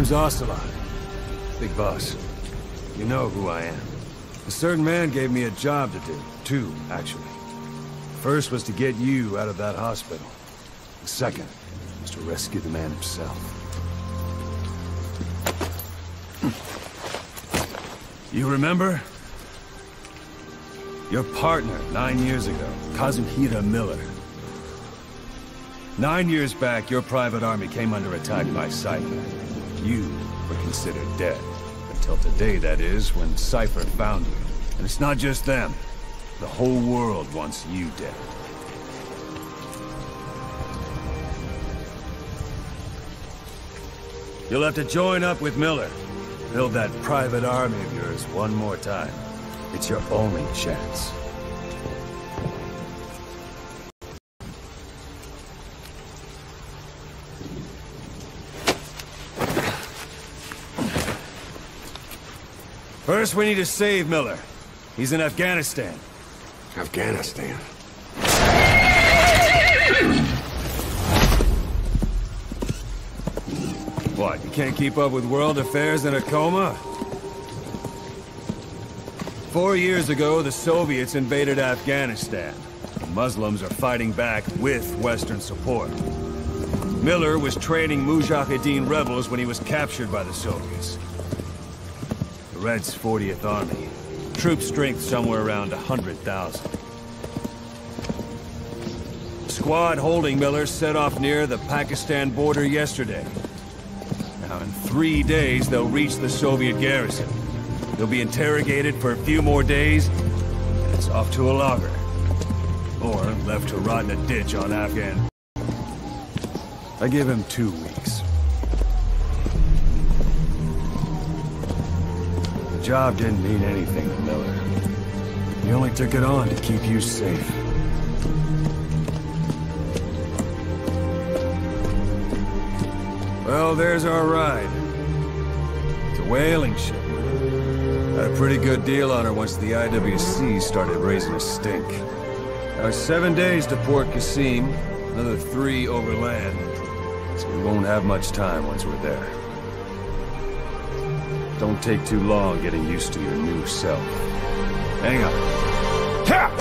name's Ocelot. Big boss. You know who I am. A certain man gave me a job to do. Two, actually. First was to get you out of that hospital. The second was to rescue the man himself. You remember? Your partner, 9 years ago, Kazuhira Miller. 9 years back, your private army came under attack by Cypher. You were considered dead. Until today, that is, when Cypher found you. And it's not just them. The whole world wants you dead. You'll have to join up with Miller. Build that private army of yours one more time. It's your only chance. First, we need to save Miller. He's in Afghanistan. Afghanistan? What, you can't keep up with world affairs in a coma? 4 years ago, the Soviets invaded Afghanistan. The Muslims are fighting back with Western support. Miller was training Mujahideen rebels when he was captured by the Soviets. The Reds' 40th Army. Troop strength somewhere around 100,000. The squad holding Miller set off near the Pakistan border yesterday. Now, in 3 days, they'll reach the Soviet garrison. They'll be interrogated for a few more days, and it's off to a lager. Or left to rot in a ditch on Afghan. I give him 2 weeks. The job didn't mean anything to Miller. He only took it on to keep you safe. Well, there's our ride. It's a whaling ship. Had a pretty good deal on her once the IWC started raising a stink. Now 7 days to Port Qasim, another 3 overland. So we won't have much time once we're there. Don't take too long getting used to your new self. Hang on. Ha!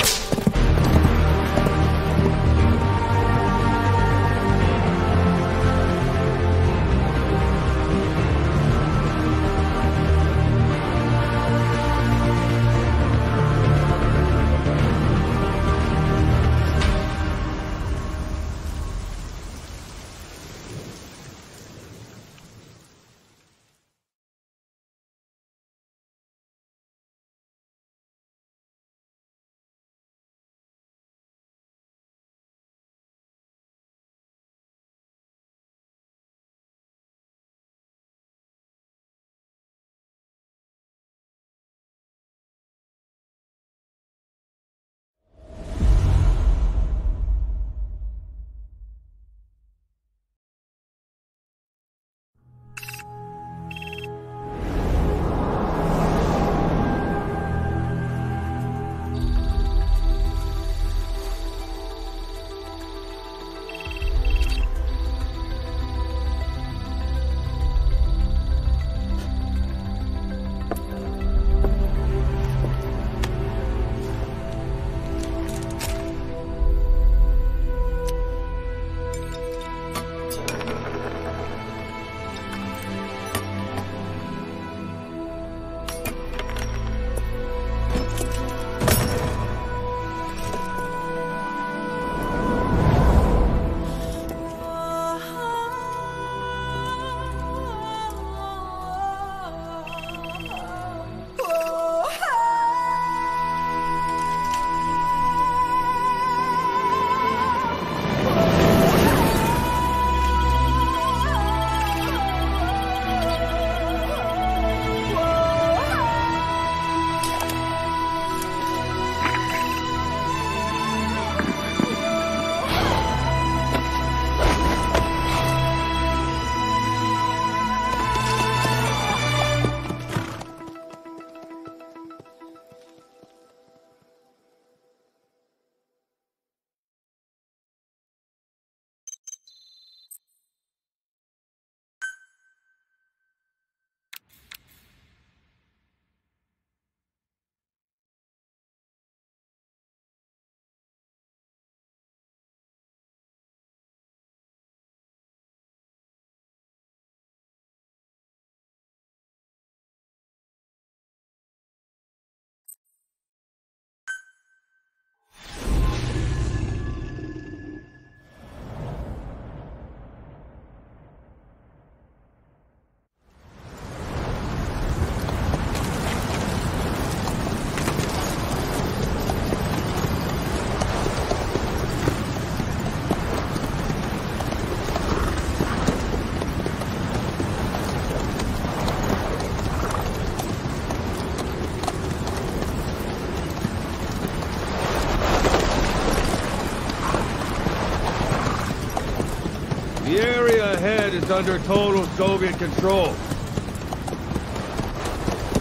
side is under total Soviet control.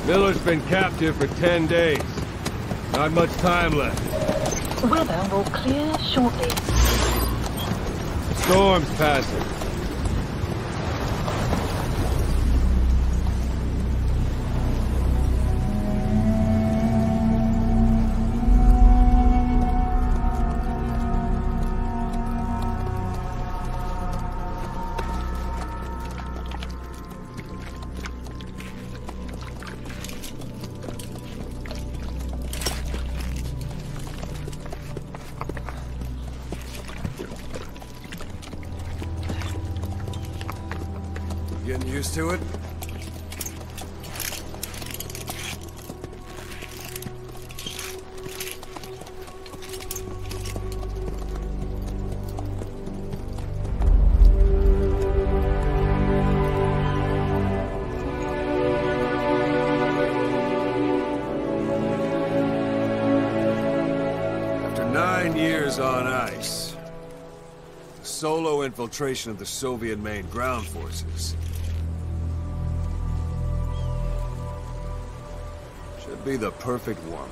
Miller's been captive for 10 days. Not much time left. Weather will clear shortly. Storm's passing. Getting used to it? After 9 years on ice, solo infiltration of the Soviet main ground forces. Should be the perfect one.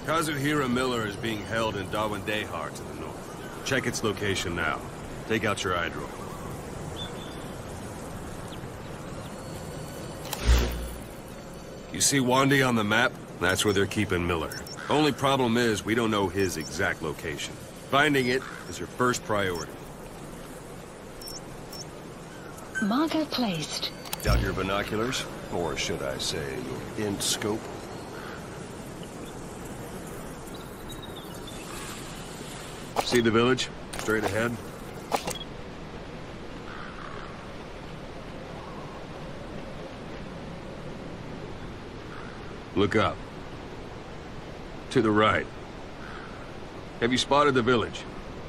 Kazuhira Miller is being held in Dehar to the north. Check its location now. Take out your eye drone. You see Wandy on the map? That's where they're keeping Miller. Only problem is, we don't know his exact location. Finding it is your first priority. Marker placed. Doubt your binoculars? Or should I say, your int scope? See the village? Straight ahead? Look up. To the right. Have you spotted the village?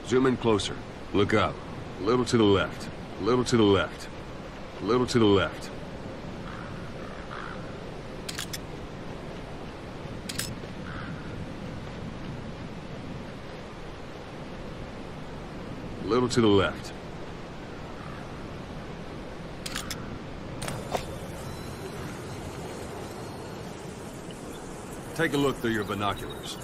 Zoom in closer. Look up. A little to the left. A little to the left. A little to the left. A little to the left. Take a look through your binoculars.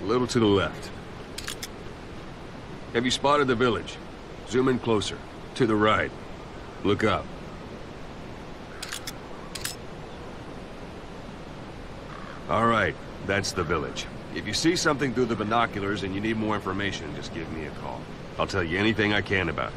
A little to the left. Have you spotted the village? Zoom in closer. To the right. Look up. All right, that's the village. If you see something through the binoculars and you need more information, just give me a call. I'll tell you anything I can about it.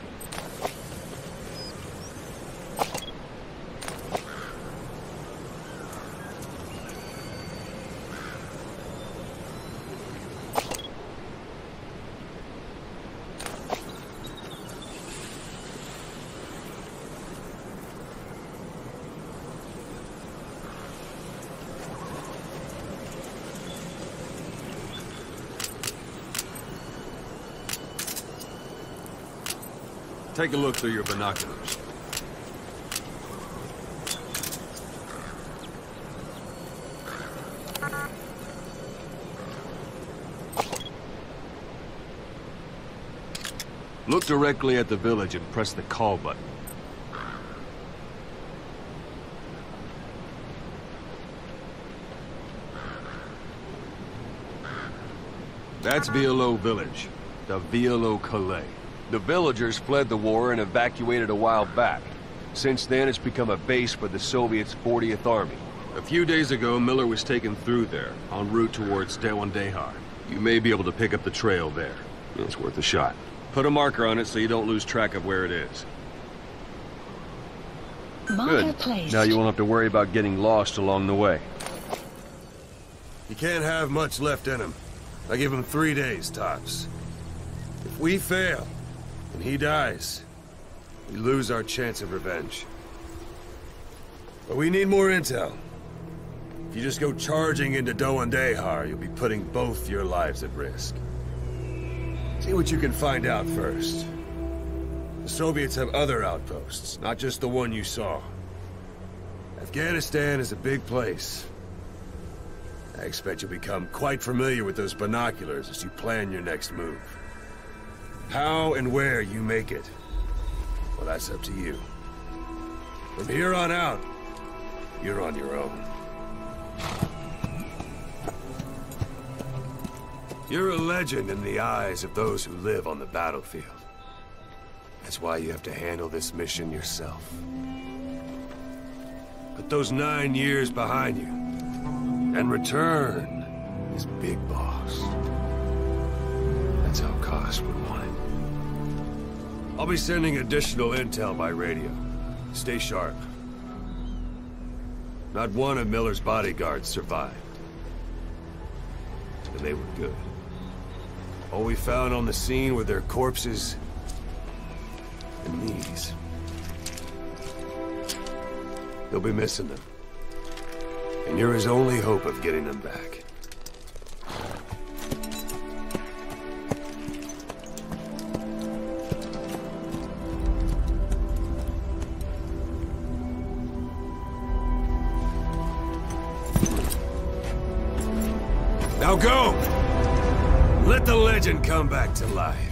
Take a look through your binoculars. Look directly at the village and press the call button. That's Violo Village, the Violo Calais. The villagers fled the war and evacuated a while back. Since then, it's become a base for the Soviets' 40th Army. A few days ago, Miller was taken through there, en route towards Dehar. You may be able to pick up the trail there. It's worth a shot. Put a marker on it so you don't lose track of where it is. Marker Good. placed. Now you won't have to worry about getting lost along the way. He can't have much left in him. I give him 3 days, tops. If we fail, and he dies, we lose our chance of revenge. But we need more intel. If you just go charging into Doandehar, you'll be putting both your lives at risk. See what you can find out first. The Soviets have other outposts, not just the one you saw. Afghanistan is a big place. I expect you'll become quite familiar with those binoculars as you plan your next move. How and where you make it, well, that's up to you. From here on out, you're on your own. You're a legend in the eyes of those who live on the battlefield. That's why you have to handle this mission yourself. Put those 9 years behind you, and return as Big Boss. That's how Koss would want it. I'll be sending additional intel by radio. Stay sharp. Not one of Miller's bodyguards survived. And they were good. All we found on the scene were their corpses and these. You'll be missing them. And you're his only hope of getting them back. Now go! Let the legend come back to life.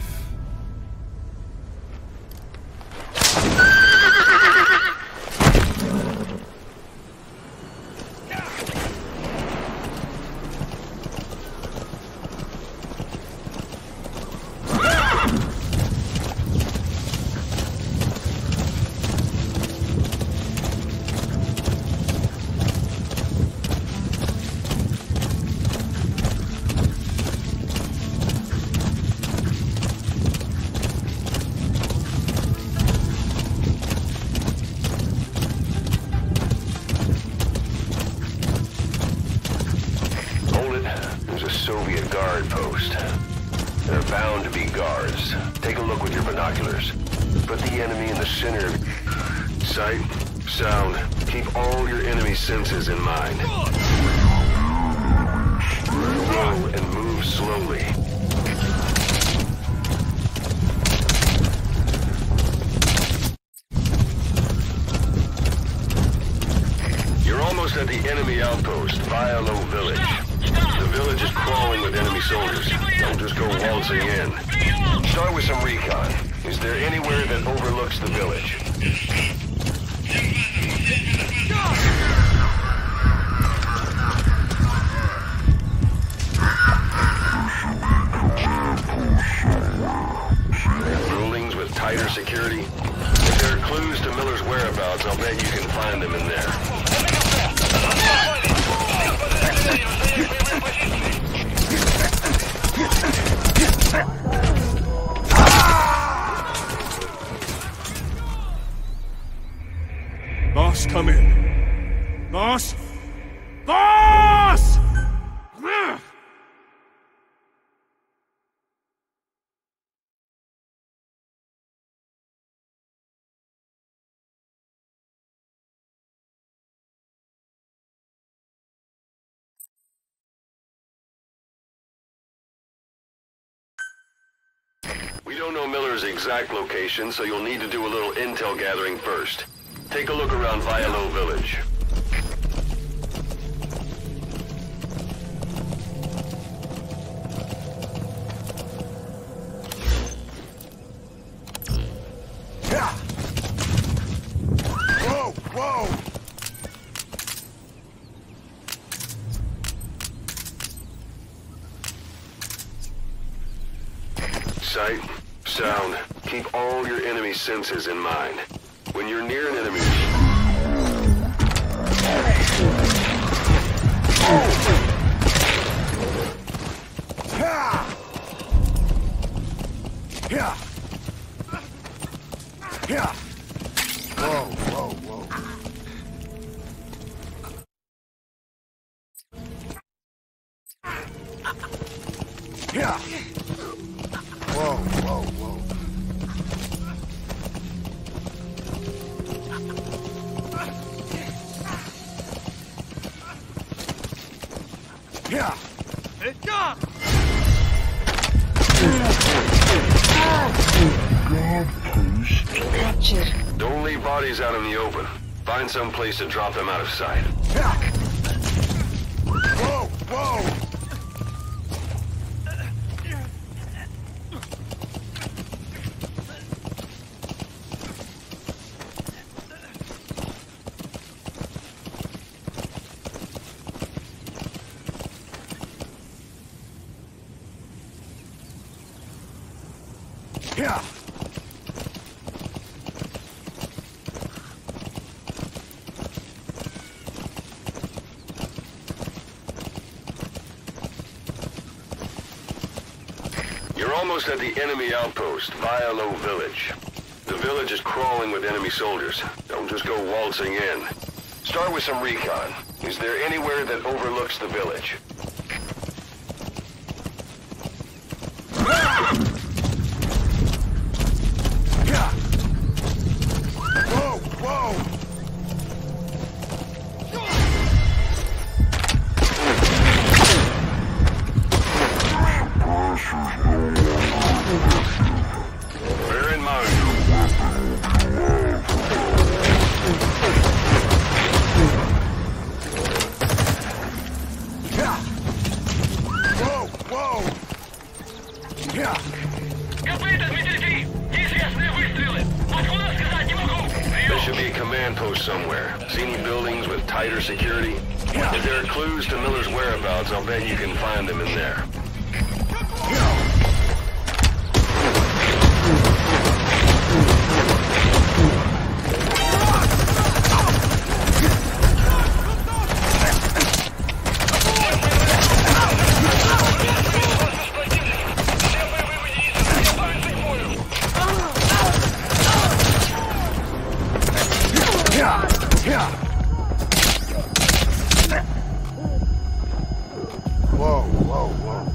Soviet guard post. They're bound to be guards. Take a look with your binoculars. Put the enemy in the center. Sight, sound. Keep all your enemy senses in mind. Roll and move slowly. You're almost at the enemy outpost, Vialo Village. The village is crawling with enemy soldiers. Don't just go waltzing in. Start with some recon. Is there anywhere that overlooks the village? Rulings with tighter security? If there are clues to Miller's whereabouts, I'll bet you can find them in there. Boss, come in. Boss! Boss! We don't know Miller's exact location, so you'll need to do a little intel gathering first. Take a look around Vialo Village. Whoa! Whoa! Sight, sound. Keep all your enemy senses in mind. When you're near an enemy... Whoa, whoa, whoa. Whoa, whoa, whoa. Captured. Don't leave bodies out in the open. Find some place to drop them out of sight. Whoa! Whoa! Yeah. You're almost at the enemy outpost, Vialo Village. The village is crawling with enemy soldiers. Don't just go waltzing in. Start with some recon. Is there anywhere that overlooks the village? Whoa! Whoa! Bear in mind. Whoa! Whoa! Yeah. There should be a command post somewhere. See any buildings with tighter security? If there are clues to Miller's whereabouts, I'll bet you can find them in there. Whoa! Whoa! Whoa!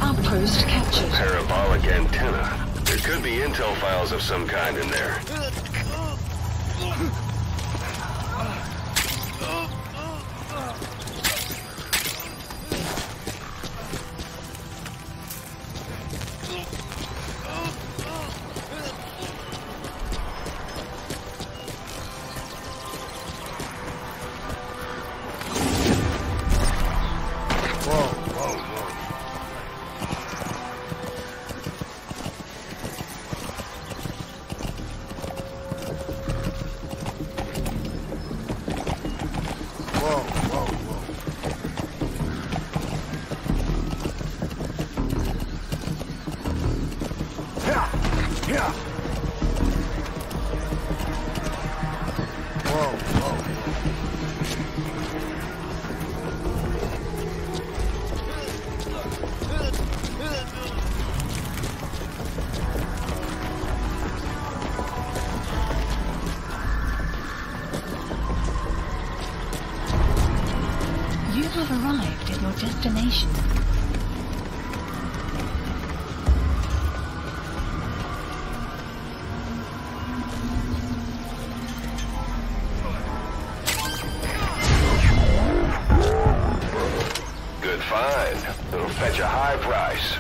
Outpost captured. Parabolic antenna. There could be intel files of some kind in there. You have arrived at your destination. Good find. It'll fetch a high price.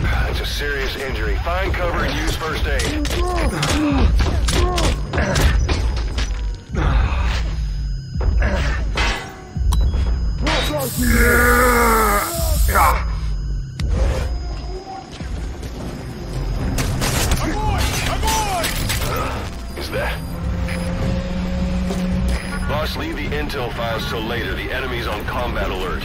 That's a serious injury. Find cover and use first aid. Is that? Boss, leave the intel files till later. The enemy's on combat alert.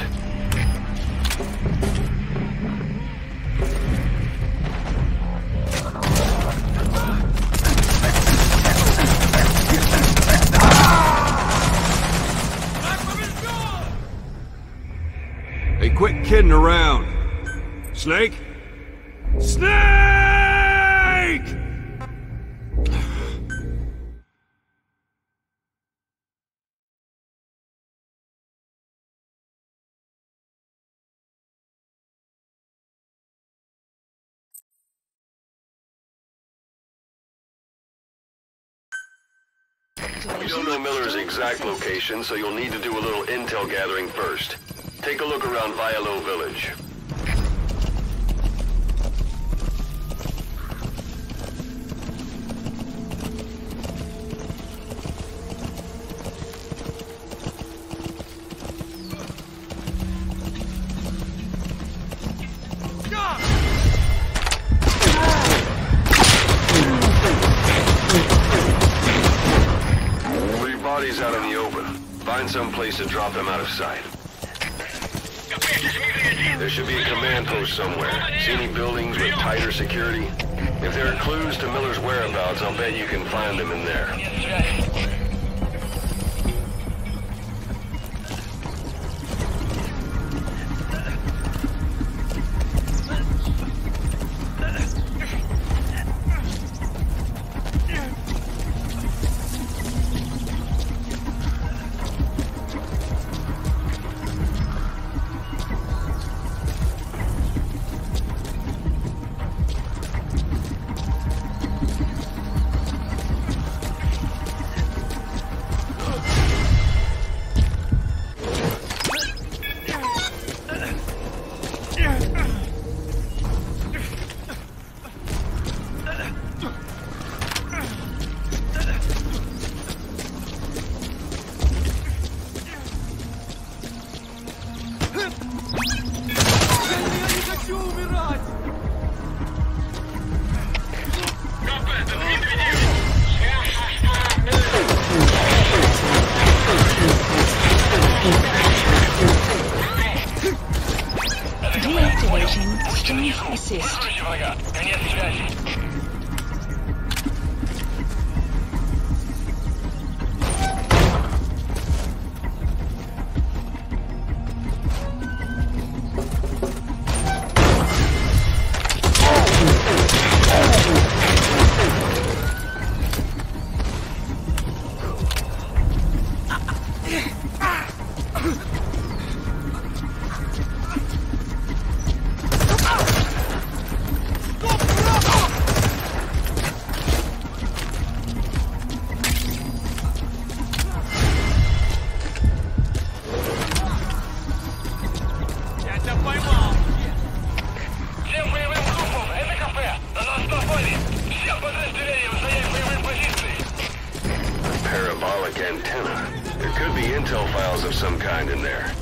Hey, quit kidding around. Snake? Snake! We don't know Miller's exact location, so you'll need to do a little intel gathering first. Take a look around Vialo Village. Three bodies out in the open. Find some place to drop them out of sight. There should be a command post somewhere. See any buildings with tighter security? If there are clues to Miller's whereabouts, I'll bet you can find them in there. Deactivating strength assist. hydraulic antenna. There could be intel files of some kind in there.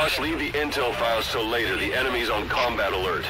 Boss, leave the intel files till later. The enemy's on combat alert.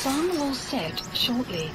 Sun will set shortly.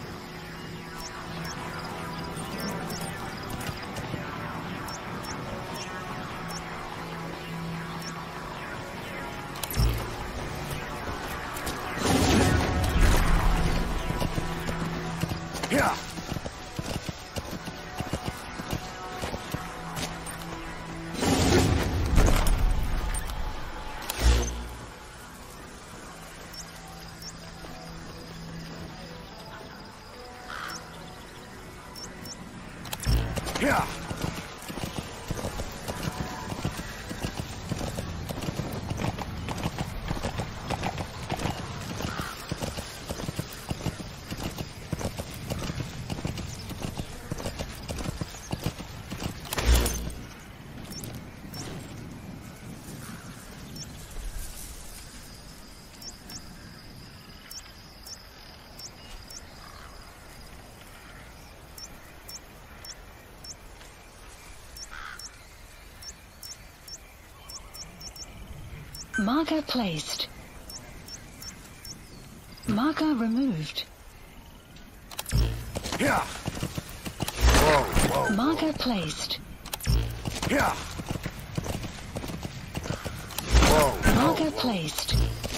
Marker placed. Marker removed. Yeah. Whoa, whoa. Marker placed. Yeah. Whoa. Marker placed.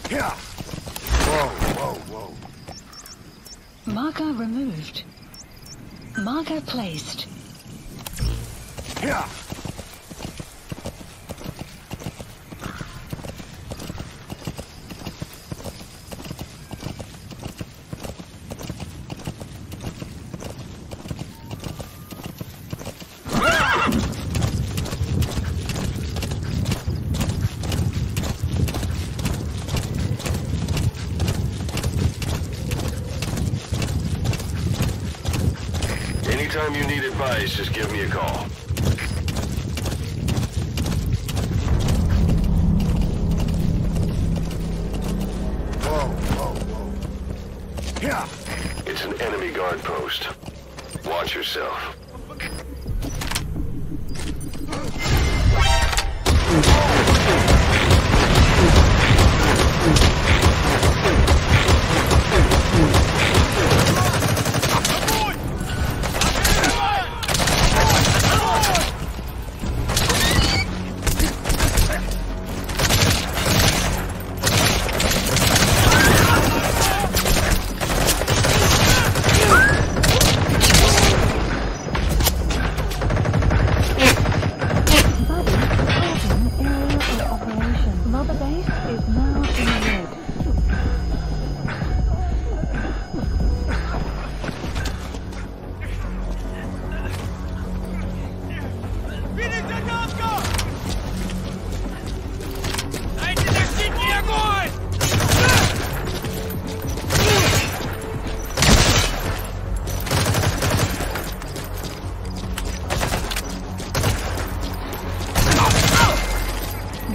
Yeah. Whoa, whoa, whoa. Marker removed. Marker placed. Yeah. Anytime you need advice, just give me a call. Whoa, whoa, whoa. Yeah. It's an enemy guard post. Watch yourself.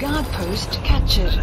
Guard post captured.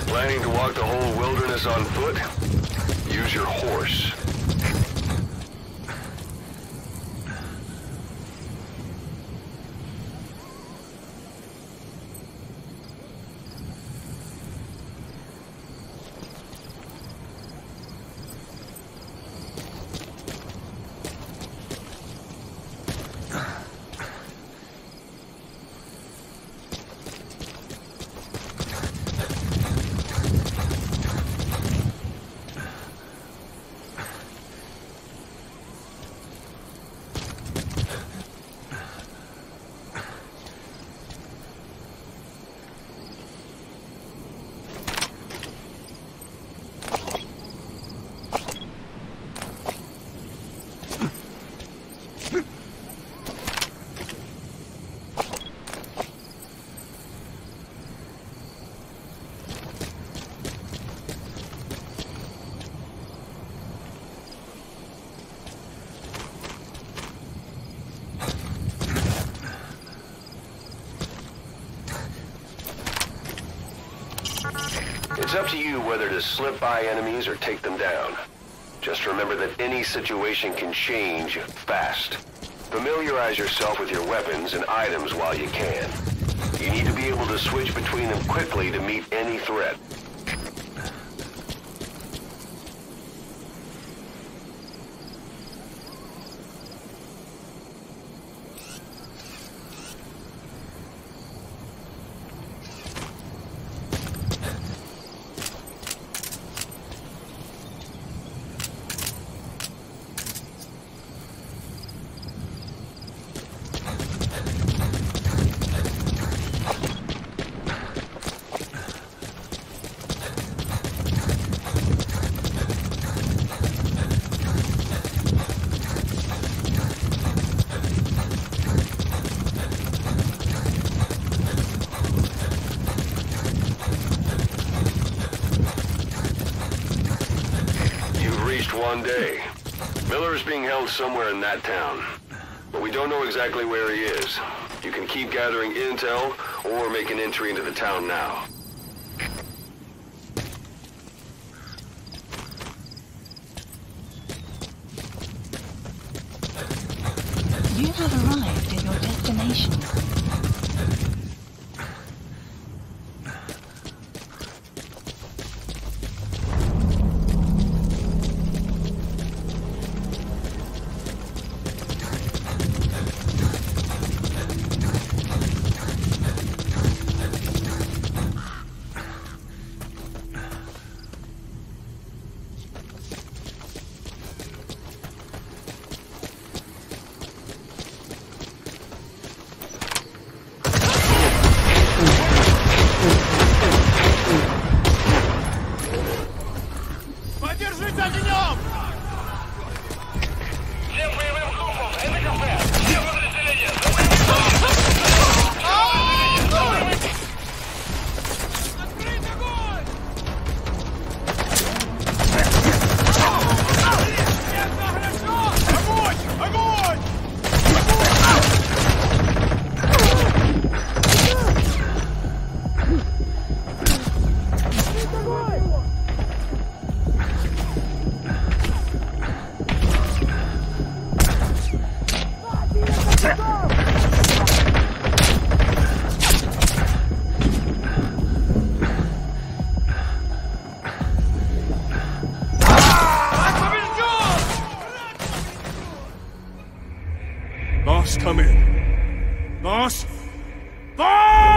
Planning to walk the whole wilderness on foot? Use your horse. It's up to you whether to slip by enemies or take them down. Just remember that any situation can change fast. Familiarize yourself with your weapons and items while you can. You need to be able to switch between them quickly to meet any threat. One day. Miller is being held somewhere in that town, but we don't know exactly where he is. You can keep gathering intel or make an entry into the town now. You have arrived at your destination. Boss, come in. Boss? Boss!